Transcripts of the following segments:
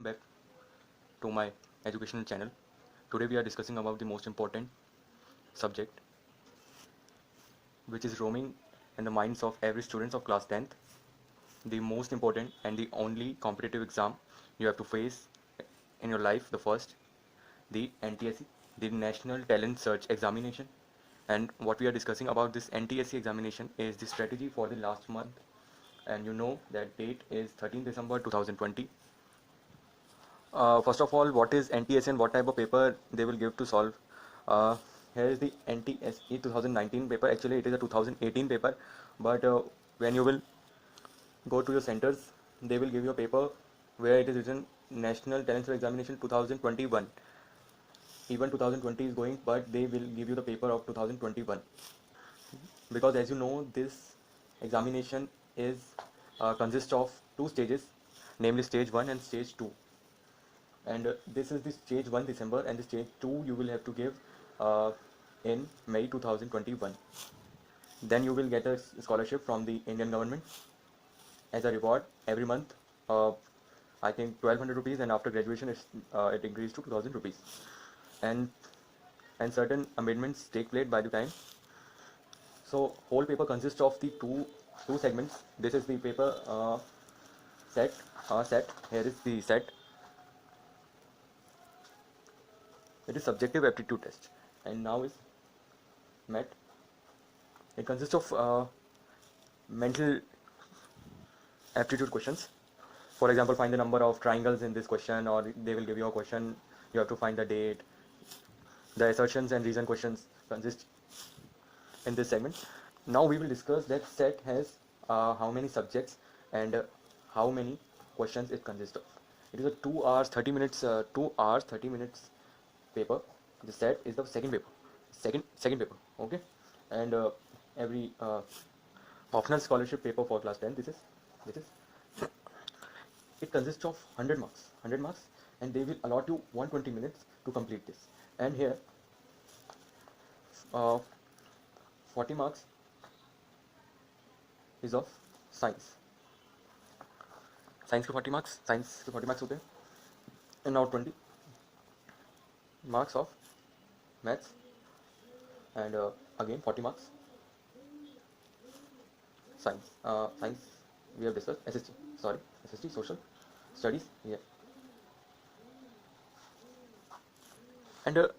back to my educational channel. Today we are discussing about the most important subject, which is roaming in the minds of every student of class 10th. The most important and the only competitive exam you have to face in your life, the first, the NTSE, the National Talent Search Examination. And what we are discussing about this NTSE examination is the strategy for the last month. And you know that date is 13 December 2020. First of all, what is NTSE and what type of paper they will give to solve? Uh, Here is the NTSE 2019 paper. Actually, it is a 2018 paper, but when you will go to your centers, they will give you a paper where it is written National Talent Search Examination 2021. Even 2020 is going, but they will give you the paper of 2021, because as you know, this examination is consists of two stages, namely stage 1 and stage 2. And this is the stage 1 December, and the stage 2 you will have to give in May 2021. Then you will get a scholarship from the Indian government as a reward every month. I think 1200 rupees, and after graduation it increased to 2000 rupees. And certain amendments take place by the time. So whole paper consists of the two segments. This is the paper set. Here is the set. It is subjective aptitude test, and now is met. It consists of mental aptitude questions. For example, find the number of triangles in this question, or they will give you a question. You have to find the date. The assertions and reason questions consist in this segment. Now we will discuss that set has how many subjects and how many questions it consists of. It is a 2 hours 30 minutes 2 hours 30 minutes paper. The set is the second paper, second paper. Okay, and every optional scholarship paper for class 10. This is it consists of 100 marks, and they will allot you 120 minutes to complete this. And here, uh, 40 marks is of science. Science के 40 marks होते हैं, and now 20 marks of maths, and again 40 marks science we have discussed. SST social studies here. And the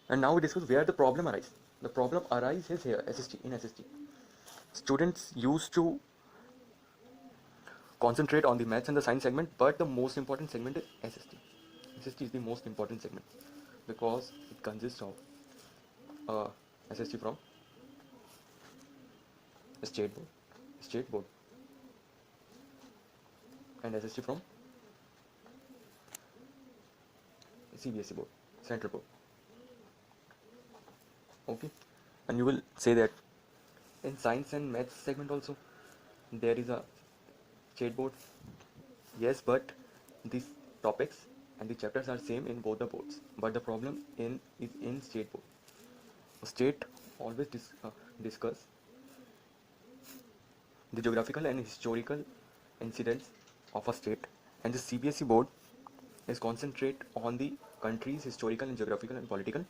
and now we discuss where the problem arises. The problem arises here. SST students used to concentrate on the maths and the science segment, but the most important segment is SST is the most important segment because it consists of SST from state board, and SST from CBSE board, central board. Okay, and you will say that in science and maths segment also there is a state board. Yes, but these topics and the chapters are same in both the boards, but the problem is in state board. State always discuss the geographical and historical incidents of a state, and the CBSE board is concentrate on the country's historical and geographical and political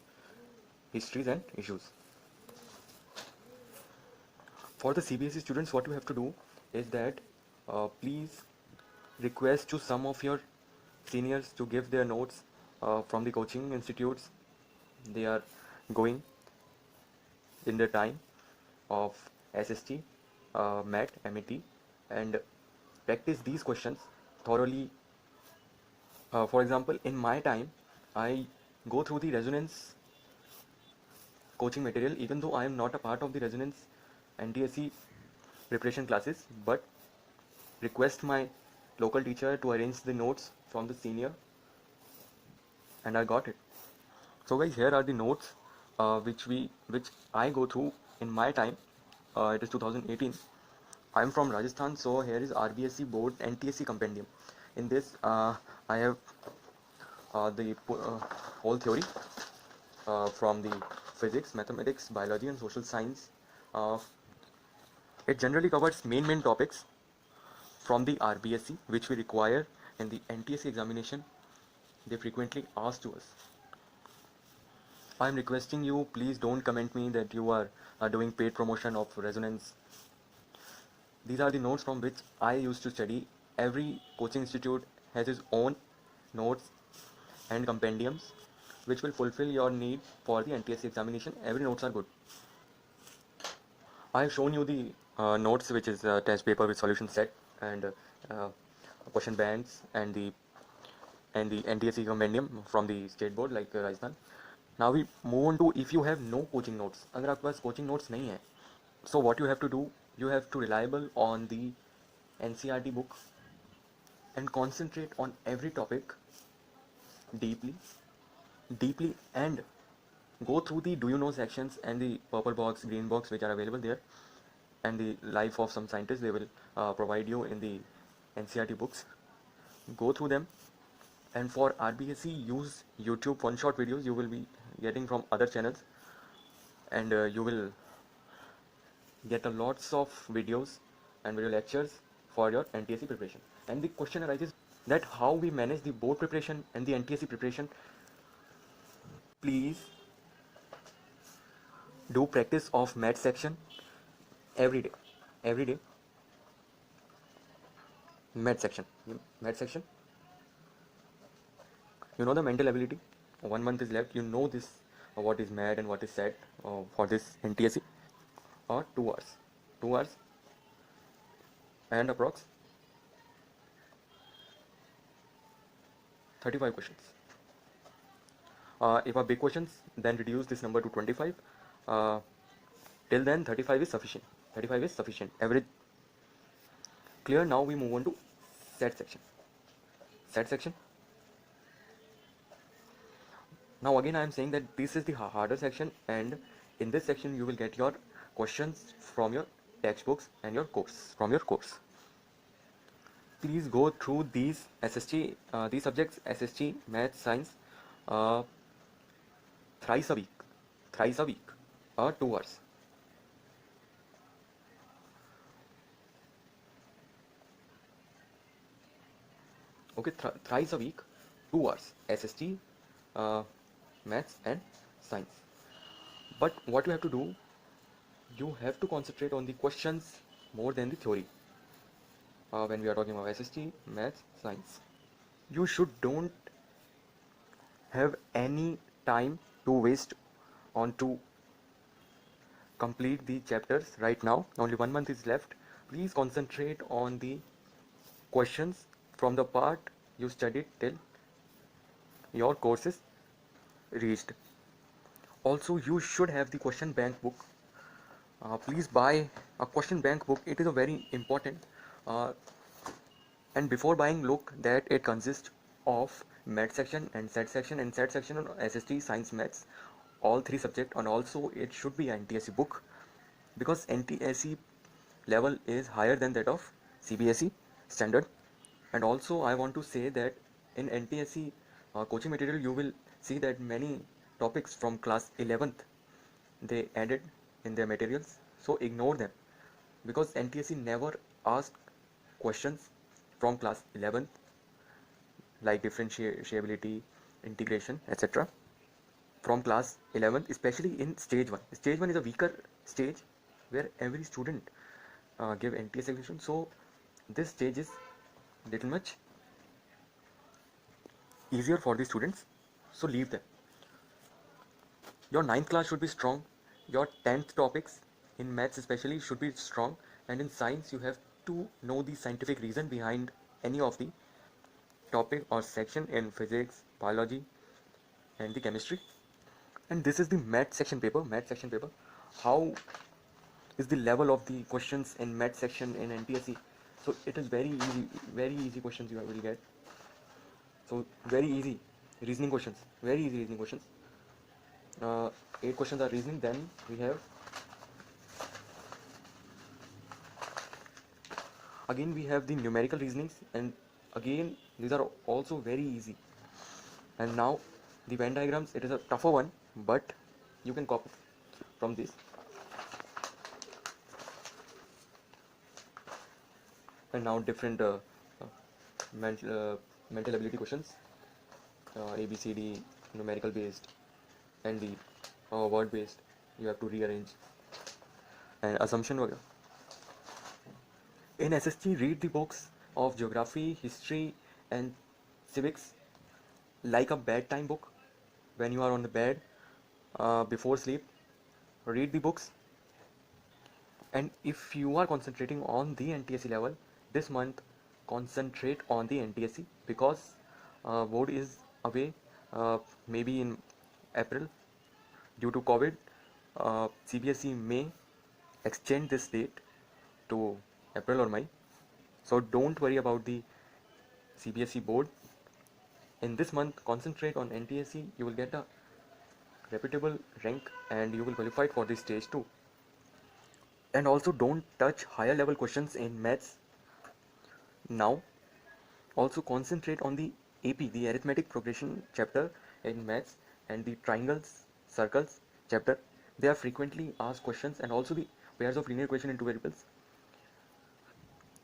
histories and issues. For the CBSE students, what you have to do is that please request to some of your seniors to give their notes from the coaching institutes they are going in the time of SST, MET, and practice these questions thoroughly. For example, in my time, I go through the resonance coaching material, even though I am not a part of the resonance NTSE preparation classes, but request my local teacher to arrange the notes from the senior, and I got it. So guys, here are the notes which I go through in my time. It is 2018. I am from Rajasthan, so here is RBSE board NTSE compendium. In this I have the whole theory from the physics, mathematics, biology and social science. It generally covers main topics from the RBSE which we require in the NTSC examination they frequently ask to us. I'm requesting you, please don't comment me that you are doing paid promotion of Resonance. These are the notes from which I used to study. Every coaching institute has its own notes and compendiums which will fulfill your need for the NTSC examination. Every notes are good. I have shown you the notes, which is test paper with solution set and uh, question banks and the NTSC compendium from the state board like Rajasthan. Now we move on to if you have no coaching notes. अगर आपके पास coaching notes नहीं है, so what you have to do, you have to reliable on the NCERT book and concentrate on every topic deeply, deeply, and go through the do you know sections and the purple box, green box which are available there, and the life of some scientists they will provide you in the NCERT books. Go through them, and for RBSC use YouTube one shot videos you will be getting from other channels, and you will get a lots of videos and video lectures for your NTSC preparation. And the question arises that how we manage the board preparation and the NTSC preparation. Please do practice of math section every day. Every day. Math section. Math section. You know the mental ability. 1 month is left. You know this what is mad and what is sad for this NTSC. Or 2 hours. 2 hours and approx 35 questions. If are big questions, then reduce this number to 25. Till then 35 is sufficient. 35 is sufficient. Average clear. Now we move on to set section. Set section. Now again I am saying that this is the harder section, and in this section you will get your questions from your textbooks and your course, from your course. Please go through these SST, these subjects SST, math, science, thrice a week, 2 hours. Okay, thrice a week, 2 hours, SST, maths and science. But what you have to do, you have to concentrate on the questions more than the theory. When we are talking about SST, maths, science, you should don't have any time to waste on to complete the chapters right now. Only 1 month is left. Please concentrate on the questions from the part you studied till your course is reached. Also, you should have the question bank book. Please buy a question bank book. It is a very important. And before buying, look that it consists of math section and set section on SST, science, maths, all three subjects, and also it should be NTSC book, because NTSC level is higher than that of CBSE standard. And also I want to say that in NTSC coaching material you will see that many topics from class 11th they added in their materials, so ignore them, because NTSC never asked questions from class 11th like differentiability, integration, etc. from class 11th, especially in stage 1. Stage 1 is a weaker stage where every student give NTSC examination, so this stage is little much easier for the students, so leave them. Your 9th class should be strong. Your 10th topics in maths especially should be strong, and in science you have to know the scientific reason behind any of the topic or section in physics, biology and the chemistry. And this is the math section paper. How is the level of the questions in math section in NTSC? So it is very easy questions you will get. So very easy reasoning questions, 8 questions are reasoning. Then we have again we have the numerical reasonings, and again these are also very easy. And now the Venn diagrams, it is a tougher one, but you can copy from this. And now different mental ability questions, ABCD, numerical based, and the word based. You have to rearrange and assumption वगैरह. In SSG, read the books of geography, history, and civics like a bedtime book. When you are on the bed before sleep, read the books. And if you are concentrating on the NTSC level this month, concentrate on the NTSC because board is away, maybe in April due to COVID. CBSE may extend this date to April or May. So don't worry about the CBSE board. In this month, concentrate on NTSC. You will get a reputable rank and you will qualify for the stage 2. And also don't touch higher level questions in maths now. Also concentrate on the AP, the arithmetic progression chapter in maths, and the triangles, circles chapter. They are frequently asked questions, and also the pairs of linear equation in two variables,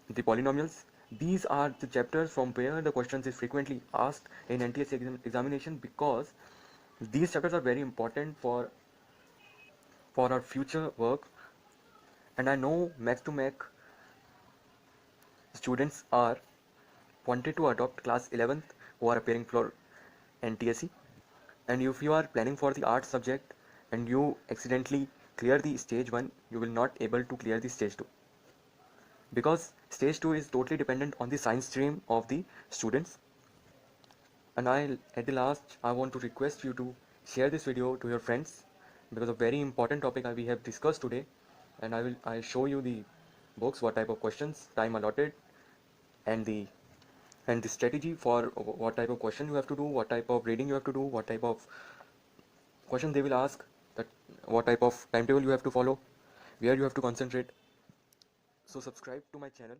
the polynomials. These are the chapters from where the questions is frequently asked in NTSC examination because these chapters are very important for our future work. And I know Max to Mac students are wanted to adopt class 11th who are appearing for NTSC. And if you are planning for the art subject and you accidentally clear the stage 1, you will not able to clear the stage 2 because stage 2 is totally dependent on the science stream of the students. And at the last I want to request you to share this video to your friends because a very important topic we have discussed today. And I show you the books, what type of questions, time allotted, and the strategy for what type of question you have to do, what type of reading you have to do, what type of question they will ask, that what type of timetable you have to follow, where you have to concentrate. So subscribe to my channel.